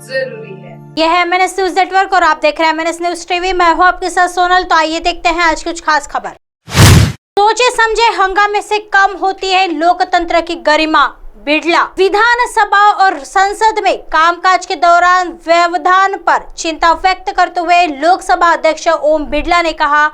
जरूरी है। यह है MNS न्यूज नेटवर्क और आप देख रहे हैं MNS न्यूज टीवी। मैं हूं आपके साथ सोनल। तो आइए देखते हैं आज कुछ खास खबर। सोचे समझे हंगामे से कम होती है लोकतंत्र की गरिमा। बिड़ला विधानसभा और संसद में कामकाज के दौरान व्यवधान पर चिंता व्यक्त करते हुए लोकसभा अध्यक्ष ओम बिड़ला ने कहा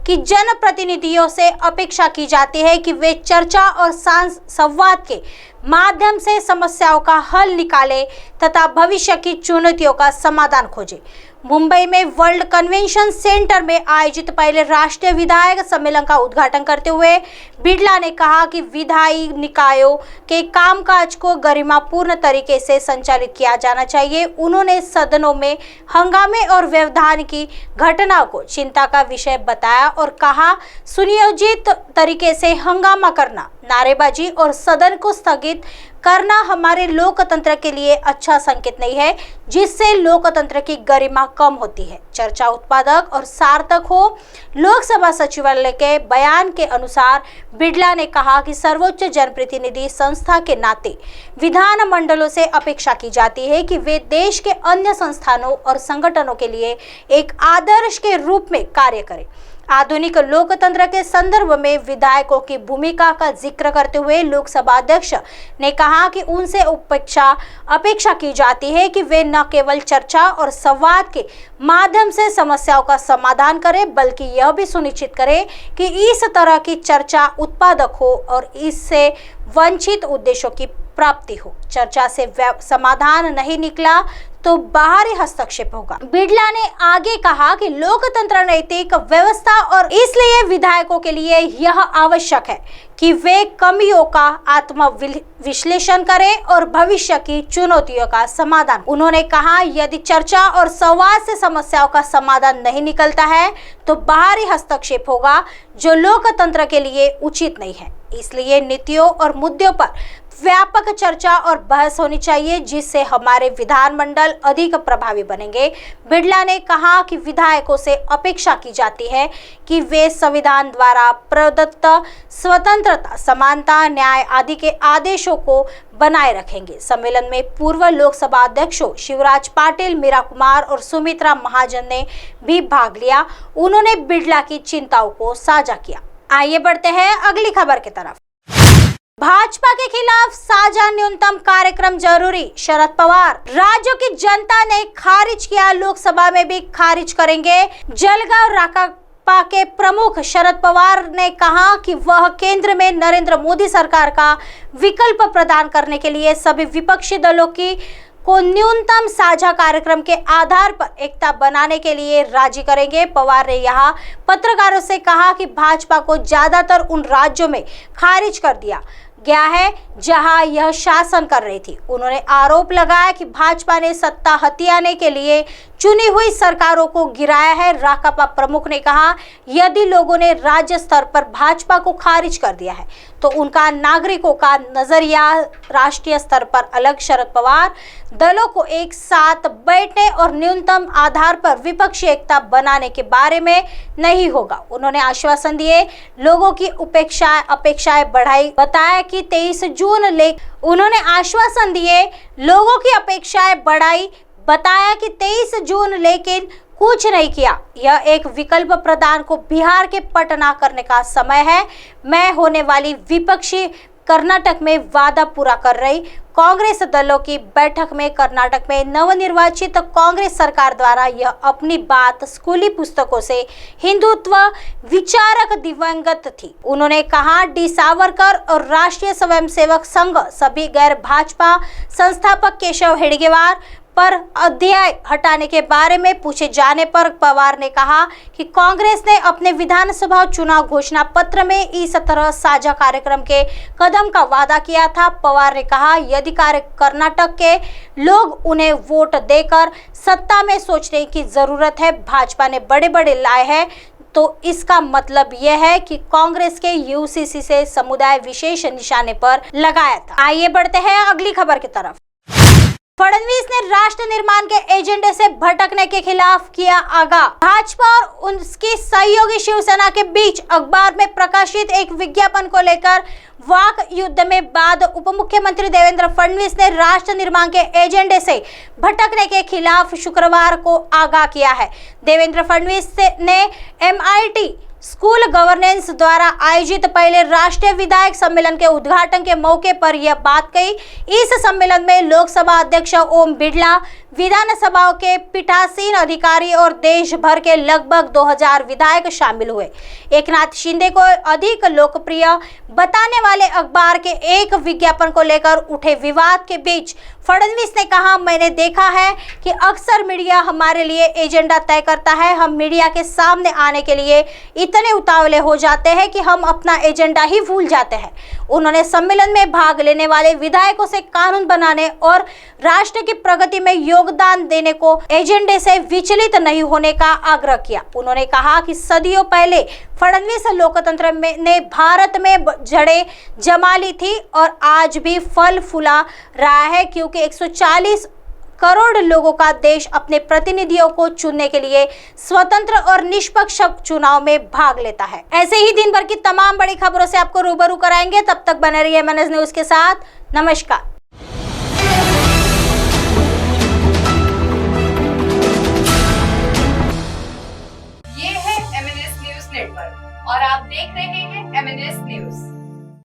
कि जनप्रतिनिधियों से अपेक्षा की जाती है कि वे चर्चा और संवाद के माध्यम से समस्याओं का हल निकाले तथा भविष्य की चुनौतियों का समाधान खोजे। मुंबई में वर्ल्ड कन्वेंशन सेंटर में आयोजित पहले राष्ट्रीय विधायक सम्मेलन का उद्घाटन करते हुए बिड़ला ने कहा कि विधायी निकायों के कामकाज को गरिमापूर्ण तरीके से संचालित किया जाना चाहिए। उन्होंने सदनों में हंगामे और व्यवधान की घटनाओं को चिंता का विषय बताया और कहा, सुनियोजित तरीके से हंगामा करना, नारेबाजी और सदन को स्थगित करना हमारे लोकतंत्र के लिए अच्छा संकेत नहीं है, जिससे लोकतंत्र की गरिमा कम होती है। चर्चा उत्पादक और सार्थक हो। लोकसभा सचिवालय के बयान के अनुसार बिड़ला ने कहा कि सर्वोच्च जनप्रतिनिधि संस्था के नाते विधानमंडलों से अपेक्षा की जाती है कि वे देश के अन्य संस्थानों और संगठनों के लिए एक आदर्श के रूप में कार्य करें। आधुनिक लोकतंत्र के संदर्भ में विधायकों की भूमिका का जिक्र करते हुए लोकसभा अध्यक्ष ने कहा कि उनसे अपेक्षा की जाती है कि वे न केवल चर्चा और संवाद के माध्यम से समस्याओं का समाधान करें, बल्कि यह भी सुनिश्चित करें कि इस तरह की चर्चा उत्पादक हो और इससे वंचित उद्देश्यों की प्राप्ति हो। चर्चा से समाधान नहीं निकला तो बाहरी हस्तक्षेप होगा। बिड़ला ने आगे कहा कि लोकतंत्र नैतिक व्यवस्था और इसलिए विधायकों के लिए यह आवश्यक है कि वे कमियों का आत्म विश्लेषण करें और भविष्य की चुनौतियों का समाधान। उन्होंने कहा, यदि चर्चा और संवाद से समस्याओं का समाधान नहीं निकलता है तो बाहरी हस्तक्षेप होगा, जो लोकतंत्र के लिए उचित नहीं है। इसलिए नीतियों और मुद्दों पर व्यापक चर्चा और बहस होनी चाहिए, जिससे हमारे विधानमंडल अधिक प्रभावी बनेंगे। बिड़ला ने कहा कि विधायकों से अपेक्षा की जाती है कि वे संविधान द्वारा प्रदत्त स्वतंत्रता, समानता, न्याय आदि के आदेशों को बनाए रखेंगे। सम्मेलन में पूर्व लोकसभा अध्यक्षों शिवराज पाटिल, मीरा कुमार और सुमित्रा महाजन ने भी भाग लिया। उन्होंने बिड़ला की चिंताओं को साझा किया। आइए बढ़ते हैं अगली खबर की तरफ। भाजपा के खिलाफ साझा न्यूनतम कार्यक्रम जरूरी, शरद पवार। राज्यों की जनता ने खारिज किया, लोकसभा में भी खारिज करेंगे। जलगांव राकांपा के प्रमुख शरद पवार ने कहा कि वह केंद्र में नरेंद्र मोदी सरकार का विकल्प प्रदान करने के लिए सभी विपक्षी दलों को न्यूनतम साझा कार्यक्रम के आधार पर एकता बनाने के लिए राजी करेंगे। पवार ने यहाँ पत्रकारों से कहा कि भाजपा को ज्यादातर उन राज्यों में खारिज कर दिया गया है जहां यह शासन कर रही थी। उन्होंने आरोप लगाया कि भाजपा ने सत्ता हथियाने के लिए चुनी हुई सरकारों को गिराया है। राकांपा प्रमुख ने कहा, यदि लोगों ने राज्य स्तर पर भाजपा को खारिज कर दिया है तो उनका नागरिकों का नजरिया राष्ट्रीय स्तर पर अलग। शरद पवार दलों को एक साथ बैठने और न्यूनतम आधार पर विपक्षी एकता बनाने के बारे में नहीं होगा। उन्होंने आश्वासन दिए, लोगों की अपेक्षाएं बढ़ाई। बताया कि 23 जून उन्होंने आश्वासन दिए, लोगों की अपेक्षाएं बढ़ाई। बताया कि 23 जून लेकिन कुछ नहीं किया। यह एक विकल्प प्रदान को बिहार के पटना करने का समय है। मैं होने वाली विपक्षी कर्नाटक में वादा पूरा कर रही। कांग्रेस दलों की बैठक में कर्नाटक में नवनिर्वाचित कांग्रेस सरकार द्वारा यह अपनी बात स्कूली पुस्तकों से हिंदुत्व विचारक दिवंगत थी। उन्होंने कहा, डी सावरकर और राष्ट्रीय स्वयंसेवक संघ सभी गैर भाजपा संस्थापक केशव हेडगेवार पर अध्याय हटाने के बारे में पूछे जाने पर पवार ने कहा कि कांग्रेस ने अपने विधानसभा चुनाव घोषणा पत्र में इस तरह साझा कार्यक्रम के कदम का वादा किया था। पवार ने कहा, यदि कर्नाटक के लोग उन्हें वोट देकर सत्ता में सोचने की जरूरत है, भाजपा ने बड़े बड़े लाए हैं, तो इसका मतलब यह है कि कांग्रेस के यूसीसी से समुदाय विशेष निशाने पर लगाया था। आइए बढ़ते हैं अगली खबर की तरफ। फडणवीस ने राष्ट्र निर्माण के एजेंडे से भटकने के खिलाफ किया आगाह। भाजपा और उसकी सहयोगी शिवसेना के बीच अखबार में प्रकाशित एक विज्ञापन को लेकर वाक युद्ध में बाद उप मुख्यमंत्री देवेंद्र फडणवीस ने राष्ट्र निर्माण के एजेंडे से भटकने के खिलाफ शुक्रवार को आगाह किया है। देवेंद्र फडणवीस ने MIT स्कूल गवर्नेंस द्वारा आयोजित पहले राष्ट्रीय विधायक सम्मेलन के उद्घाटन के मौके पर यह बात कही। इस सम्मेलन में लोकसभा अध्यक्ष ओम बिरला, विधानसभाओं के पीठासीन अधिकारी और देश भर के लगभग 2000 विधायक शामिल हुए। एकनाथ शिंदे को अधिक लोकप्रिय बताने वाले अखबार के एक विज्ञापन को लेकर उठे विवाद के बीच फडणवीस ने कहा, मैंने देखा है कि अक्सर मीडिया हमारे लिए एजेंडा तय करता है। हम मीडिया के सामने आने के लिए इतने उतावले हो जाते हैं कि हम अपना एजेंडा ही भूल जाते हैं। उन्होंने सम्मेलन में भाग लेने वाले विधायकों से कानून बनाने और राष्ट्र की प्रगति में योगदान देने को एजेंडे से विचलित नहीं होने का आग्रह किया। उन्होंने कहा कि सदियों पहले फडणवीस लोकतंत्र ने भारत में जड़ें जमा ली थी और आज भी फल फूला रहा है, क्योंकि 140 करोड़ लोगों का देश अपने प्रतिनिधियों को चुनने के लिए स्वतंत्र और निष्पक्ष चुनाव में भाग लेता है। ऐसे ही दिन भर की तमाम बड़ी खबरों से आपको रूबरू कराएंगे। तब तक बने रहिए MNS न्यूज के साथ। नमस्कार।